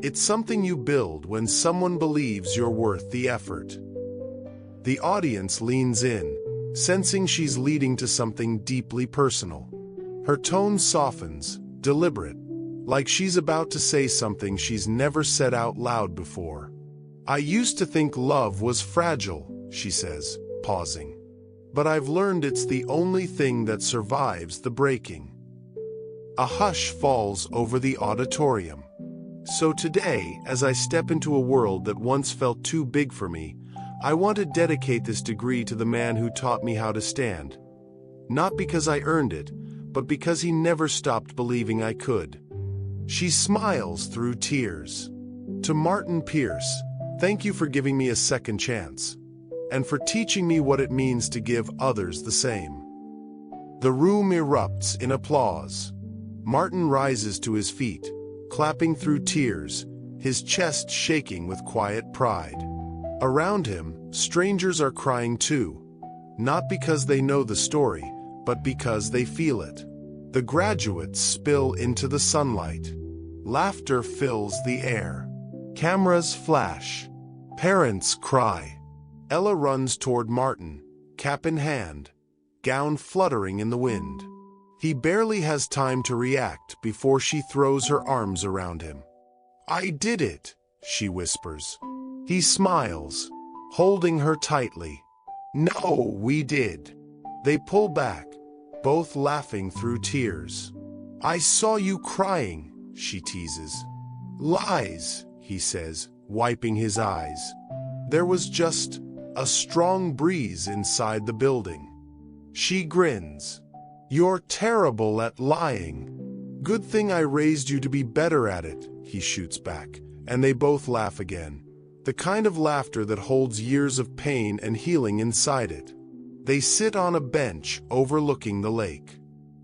A: It's something you build when someone believes you're worth the effort. The audience leans in, sensing she's leading to something deeply personal. Her tone softens, deliberate, like she's about to say something she's never said out loud before. I used to think love was fragile, she says, pausing. But I've learned it's the only thing that survives the breaking. A hush falls over the auditorium. So today, as I step into a world that once felt too big for me, I want to dedicate this degree to the man who taught me how to stand. Not because I earned it, but because he never stopped believing I could. She smiles through tears. To Martin Pierce, thank you for giving me a second chance, and for teaching me what it means to give others the same. The room erupts in applause. Martin rises to his feet, clapping through tears, his chest shaking with quiet pride. Around him, strangers are crying too, not because they know the story, but because they feel it. The graduates spill into the sunlight. Laughter fills the air. Cameras flash. Parents cry. Ella runs toward Martin, cap in hand, gown fluttering in the wind. He barely has time to react before she throws her arms around him. I did it, she whispers. He smiles, holding her tightly. No, we did. They pull back, both laughing through tears. I saw you crying, she teases. Lies, he says, wiping his eyes. There was just a strong breeze inside the building. She grins. You're terrible at lying. Good thing I raised you to be better at it, he shoots back, and they both laugh again. The kind of laughter that holds years of pain and healing inside it. They sit on a bench overlooking the lake.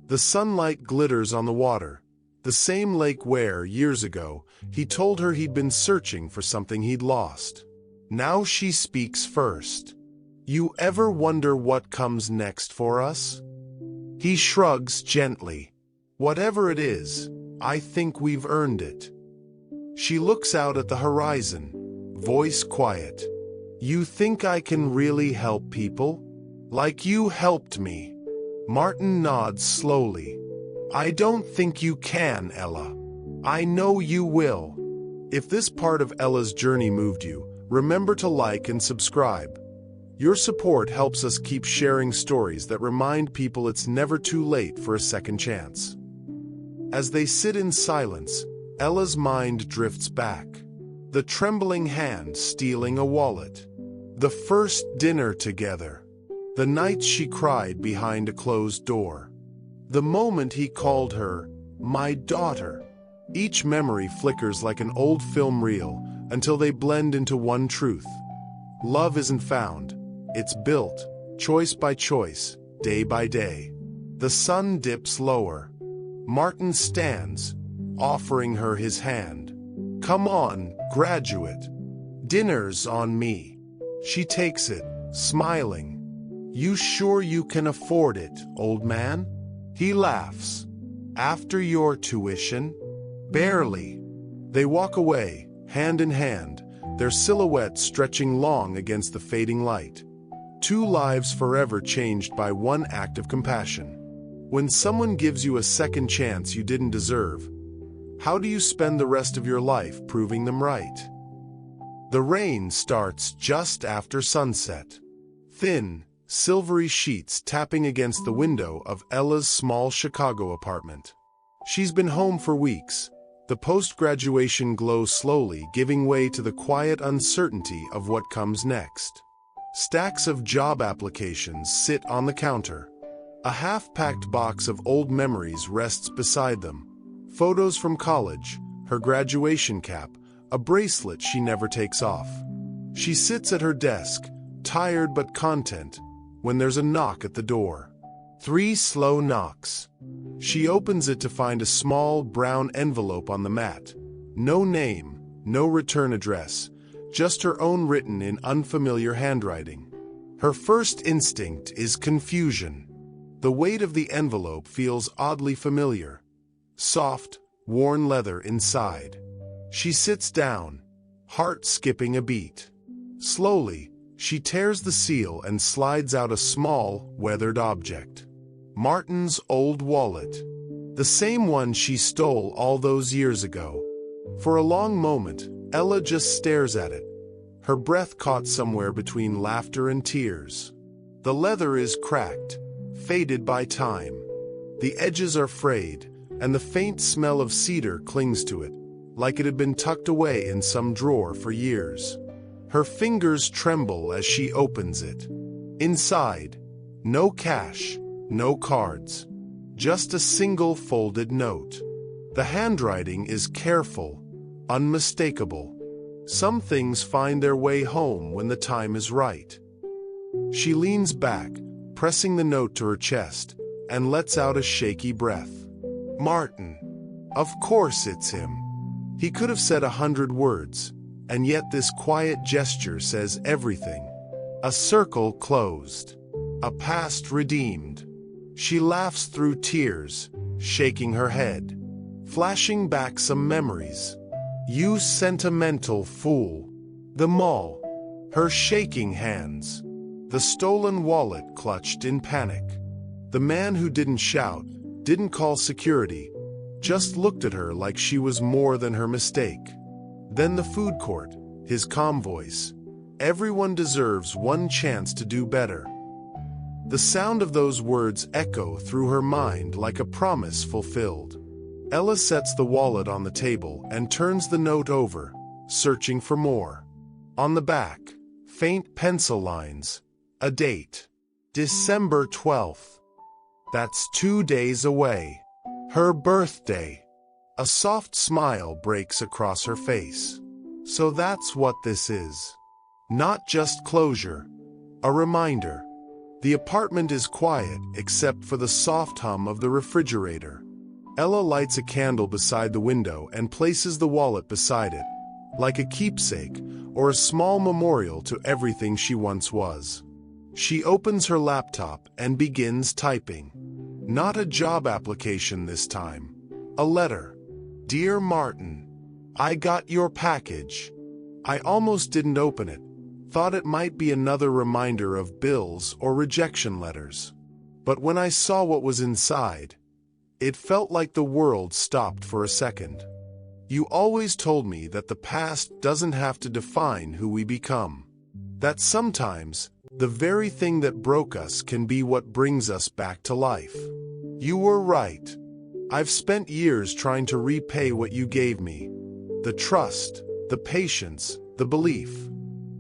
A: The sunlight glitters on the water, the same lake where, years ago, he told her he'd been searching for something he'd lost. Now she speaks first. You ever wonder what comes next for us? He shrugs gently. Whatever it is, I think we've earned it. She looks out at the horizon, voice quiet. You think I can really help people? Like you helped me. Martin nods slowly. I don't think you can, Ella. I know you will. If this part of Ella's journey moved you, remember to like and subscribe. Your support helps us keep sharing stories that remind people it's never too late for a second chance. As they sit in silence, Ella's mind drifts back. The trembling hand stealing a wallet. The first dinner together. The nights she cried behind a closed door. The moment he called her, "my daughter," each memory flickers like an old film reel until they blend into one truth. Love isn't found, it's built, choice by choice, day by day. The sun dips lower. Martin stands, offering her his hand. "Come on, graduate. Dinner's on me." She takes it, smiling. "You sure you can afford it, old man?" He laughs. "After your tuition?" "Barely." They walk away, hand in hand, their silhouettes stretching long against the fading light. Two lives forever changed by one act of compassion. When someone gives you a second chance you didn't deserve, how do you spend the rest of your life proving them right? The rain starts just after sunset. Thin, silvery sheets tapping against the window of Ella's small Chicago apartment. She's been home for weeks. The post-graduation glow slowly giving way to the quiet uncertainty of what comes next. Stacks of job applications sit on the counter. A half-packed box of old memories rests beside them. Photos from college, her graduation cap, a bracelet she never takes off. She sits at her desk, tired but content, when there's a knock at the door. 3 slow knocks. She opens it to find a small brown envelope on the mat. No name, no return address, just her own written in unfamiliar handwriting. Her first instinct is confusion. The weight of the envelope feels oddly familiar. Soft, worn leather inside. She sits down, heart skipping a beat. Slowly, she tears the seal and slides out a small, weathered object. Martin's old wallet. The same one she stole all those years ago. For a long moment, Ella just stares at it, her breath caught somewhere between laughter and tears. The leather is cracked, faded by time. The edges are frayed, and the faint smell of cedar clings to it, like it had been tucked away in some drawer for years. Her fingers tremble as she opens it. Inside, no cash, no cards, just a single folded note. The handwriting is careful, unmistakable. Some things find their way home when the time is right. She leans back, pressing the note to her chest, and lets out a shaky breath. Martin. Of course it's him. He could have said 100 words, and yet this quiet gesture says everything. A circle closed. A past redeemed. She laughs through tears, shaking her head, flashing back some memories. You sentimental fool. The mall. Her shaking hands. The stolen wallet clutched in panic. The man who didn't shout, didn't call security, just looked at her like she was more than her mistake. Then the food court, his calm voice. Everyone deserves one chance to do better. The sound of those words echo through her mind like a promise fulfilled. Ella sets the wallet on the table and turns the note over, searching for more. On the back, faint pencil lines. A date. December 12th. That's 2 days away. Her birthday. A soft smile breaks across her face. So that's what this is. Not just closure. A reminder. The apartment is quiet except for the soft hum of the refrigerator. Ella lights a candle beside the window and places the wallet beside it, like a keepsake or a small memorial to everything she once was. She opens her laptop and begins typing. Not a job application this time. A letter. Dear Martin, I got your package. I almost didn't open it. Thought it might be another reminder of bills or rejection letters. But when I saw what was inside, it felt like the world stopped for a second. You always told me that the past doesn't have to define who we become. That sometimes, the very thing that broke us can be what brings us back to life. You were right. I've spent years trying to repay what you gave me. The trust, the patience, the belief.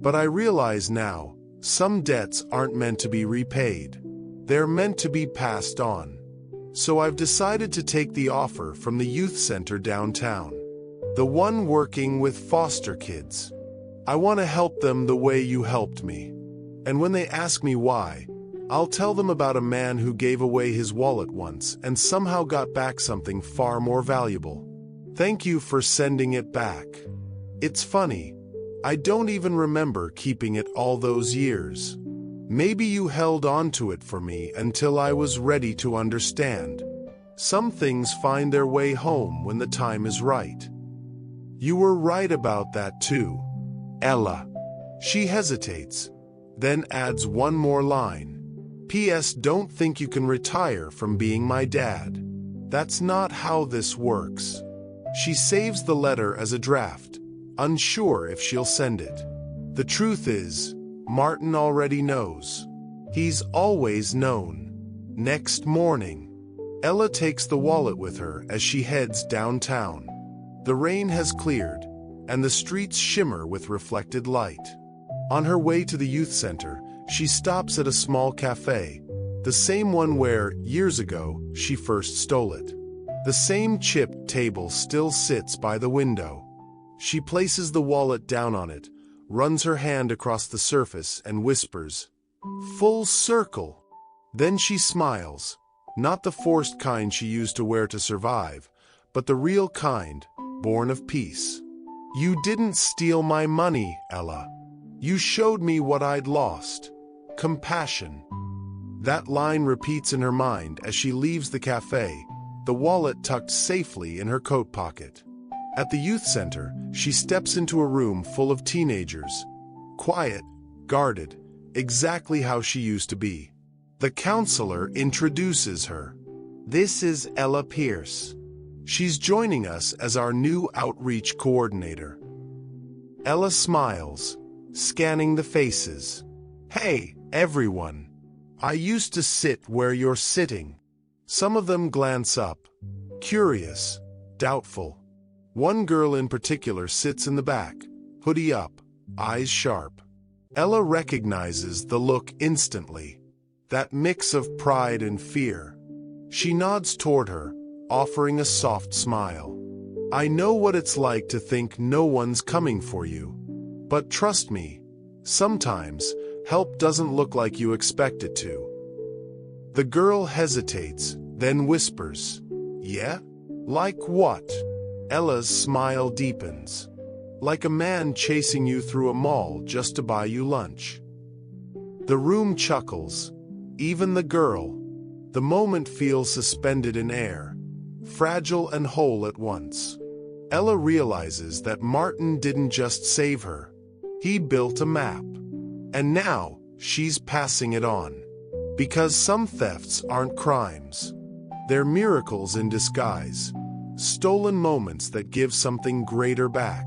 A: But I realize now, some debts aren't meant to be repaid. They're meant to be passed on. So I've decided to take the offer from the youth center downtown. The one working with foster kids. I want to help them the way you helped me. And when they ask me why, I'll tell them about a man who gave away his wallet once and somehow got back something far more valuable. Thank you for sending it back. It's funny, I don't even remember keeping it all those years. Maybe you held on to it for me until I was ready to understand. Some things find their way home when the time is right. You were right about that too, Ella. She hesitates, then adds one more line. P.S. Don't think you can retire from being my dad. That's not how this works. She saves the letter as a draft, unsure if she'll send it. The truth is, Martin already knows. He's always known. Next morning, Ella takes the wallet with her as she heads downtown. The rain has cleared, and the streets shimmer with reflected light. On her way to the youth center, she stops at a small cafe, the same one where, years ago, she first stole it. The same chipped table still sits by the window. She places the wallet down on it, runs her hand across the surface and whispers, "Full circle." Then she smiles, not the forced kind she used to wear to survive, but the real kind, born of peace. You didn't steal my money, Ella. You showed me what I'd lost. Compassion. That line repeats in her mind as she leaves the cafe, the wallet tucked safely in her coat pocket. At the youth center, she steps into a room full of teenagers. Quiet, guarded, exactly how she used to be. The counselor introduces her. This is Ella Pierce. She's joining us as our new outreach coordinator. Ella smiles, scanning the faces. Hey, everyone. I used to sit where you're sitting. Some of them glance up, curious, doubtful. One girl in particular sits in the back, hoodie up, eyes sharp. Ella recognizes the look instantly, that mix of pride and fear. She nods toward her, offering a soft smile. I know what it's like to think no one's coming for you. But trust me, sometimes, help doesn't look like you expect it to. The girl hesitates, then whispers, Yeah? Like what? Ella's smile deepens. Like a man chasing you through a mall just to buy you lunch. The room chuckles, even the girl. The moment feels suspended in air, fragile and whole at once. Ella realizes that Martin didn't just save her. He built a map. And now, she's passing it on. Because some thefts aren't crimes. They're miracles in disguise. Stolen moments that give something greater back.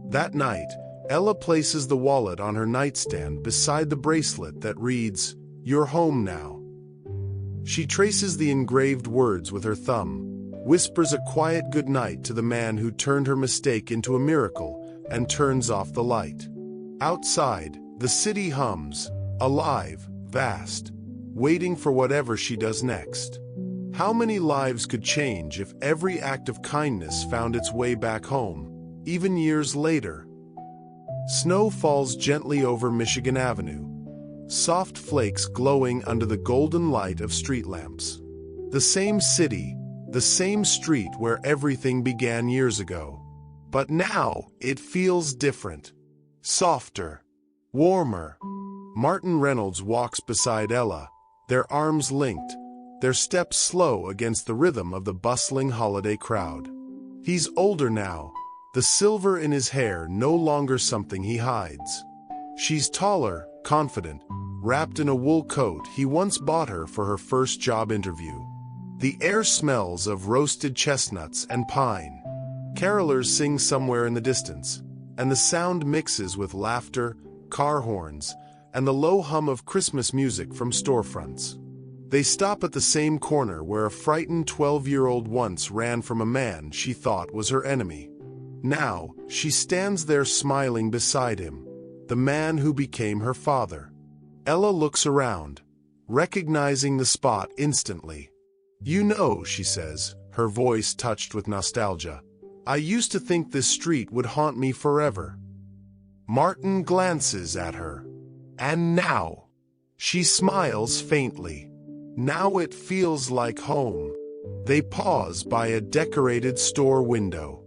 A: That night, Ella places the wallet on her nightstand beside the bracelet that reads, You're home now. She traces the engraved words with her thumb, whispers a quiet goodnight to the man who turned her mistake into a miracle, and turns off the light. Outside, the city hums, alive, vast, waiting for whatever she does next. How many lives could change if every act of kindness found its way back home, even years later? Snow falls gently over Michigan Avenue, soft flakes glowing under the golden light of street lamps. The same city, the same street where everything began years ago. But now, it feels different. Softer. Warmer. Martin Reynolds walks beside Ella, their arms linked, their steps slow against the rhythm of the bustling holiday crowd. He's older now, the silver in his hair no longer something he hides. She's taller, confident, wrapped in a wool coat he once bought her for her first job interview. The air smells of roasted chestnuts and pine. Carolers sing somewhere in the distance, and the sound mixes with laughter, car horns, and the low hum of Christmas music from storefronts. They stop at the same corner where a frightened 12-year-old once ran from a man she thought was her enemy. Now, she stands there smiling beside him, the man who became her father. Ella looks around, recognizing the spot instantly. You know, she says, her voice touched with nostalgia, I used to think this street would haunt me forever. Martin glances at her. And now? She smiles faintly. Now it feels like home. They pause by a decorated store window.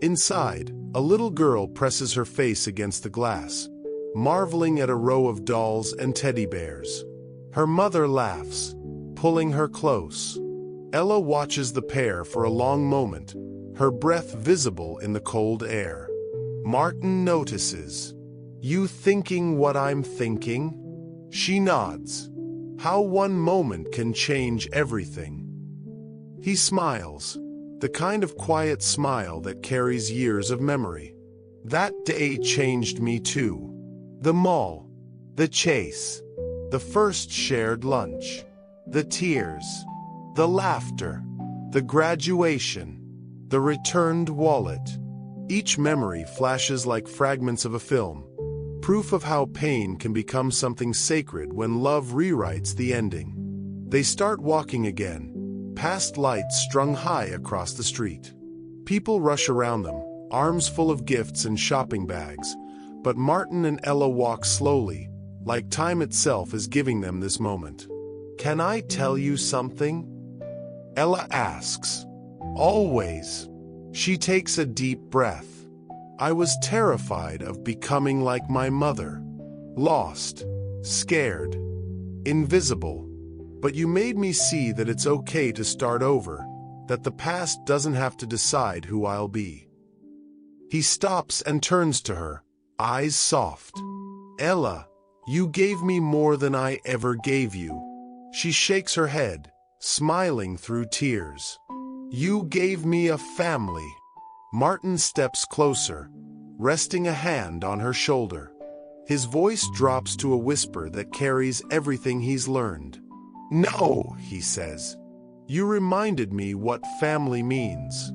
A: Inside, a little girl presses her face against the glass, marveling at a row of dolls and teddy bears. Her mother laughs, pulling her close. Ella watches the pair for a long moment, her breath visible in the cold air. Martin notices. You thinking what I'm thinking? She nods. How one moment can change everything. He smiles, the kind of quiet smile that carries years of memory. That day changed me too. The mall, the chase, the first shared lunch, the tears, the laughter, the graduation, the returned wallet. Each memory flashes like fragments of a film, proof of how pain can become something sacred when love rewrites the ending. They start walking again, past lights strung high across the street. People rush around them, arms full of gifts and shopping bags, but Martin and Ella walk slowly, like time itself is giving them this moment. Can I tell you something? Ella asks. Always. She takes a deep breath. I was terrified of becoming like my mother. Lost, scared, invisible. But you made me see that it's okay to start over, that the past doesn't have to decide who I'll be. He stops and turns to her, eyes soft. Ella, you gave me more than I ever gave you. She shakes her head, smiling through tears. You gave me a family. Martin steps closer, resting a hand on her shoulder. His voice drops to a whisper that carries everything he's learned. No, he says. You reminded me what family means.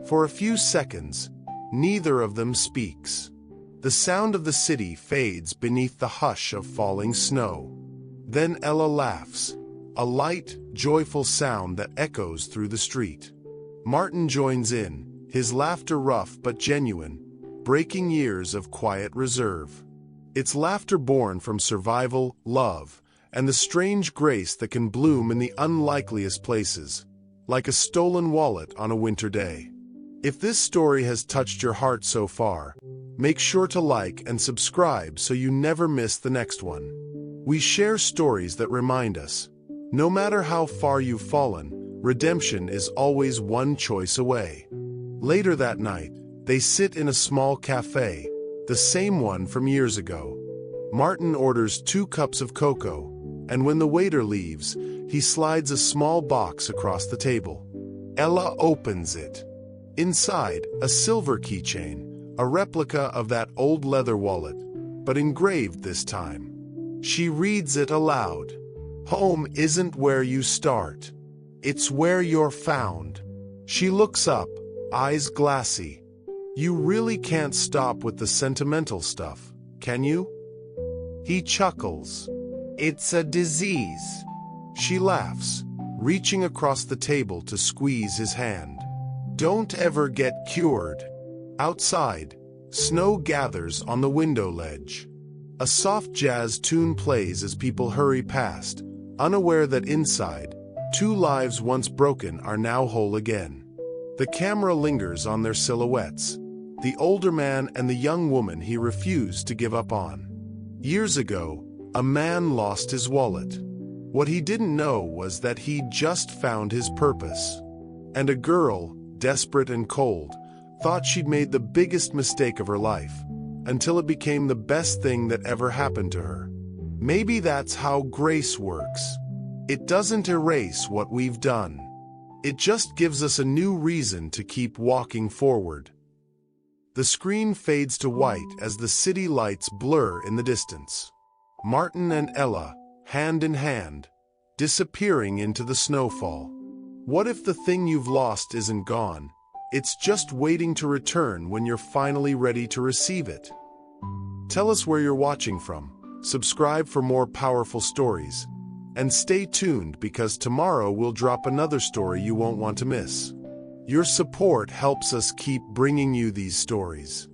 A: For a few seconds, neither of them speaks. The sound of the city fades beneath the hush of falling snow. Then Ella laughs, a light, joyful sound that echoes through the street. Martin joins in, his laughter rough but genuine, breaking years of quiet reserve. It's laughter born from survival, love, and the strange grace that can bloom in the unlikeliest places, like a stolen wallet on a winter day. If this story has touched your heart so far, make sure to like and subscribe so you never miss the next one. We share stories that remind us, no matter how far you've fallen, redemption is always one choice away. Later that night, they sit in a small cafe, the same one from years ago. Martin orders 2 cups of cocoa, and when the waiter leaves, he slides a small box across the table. Ella opens it. Inside, a silver keychain, a replica of that old leather wallet, but engraved this time. She reads it aloud. Home isn't where you start. It's where you're found. She looks up, eyes glassy. You really can't stop with the sentimental stuff, can you? He chuckles. It's a disease. She laughs, reaching across the table to squeeze his hand. Don't ever get cured. Outside, snow gathers on the window ledge. A soft jazz tune plays as people hurry past, unaware that inside, 2 lives once broken are now whole again. The camera lingers on their silhouettes, the older man and the young woman he refused to give up on. Years ago, a man lost his wallet. What he didn't know was that he'd just found his purpose. And a girl, desperate and cold, thought she'd made the biggest mistake of her life, until it became the best thing that ever happened to her. Maybe that's how grace works. It doesn't erase what we've done. It just gives us a new reason to keep walking forward. The screen fades to white as the city lights blur in the distance. Martin and Ella, hand in hand, disappearing into the snowfall. What if the thing you've lost isn't gone? It's just waiting to return when you're finally ready to receive it. Tell us where you're watching from. Subscribe for more powerful stories. And stay tuned because tomorrow we'll drop another story you won't want to miss. Your support helps us keep bringing you these stories.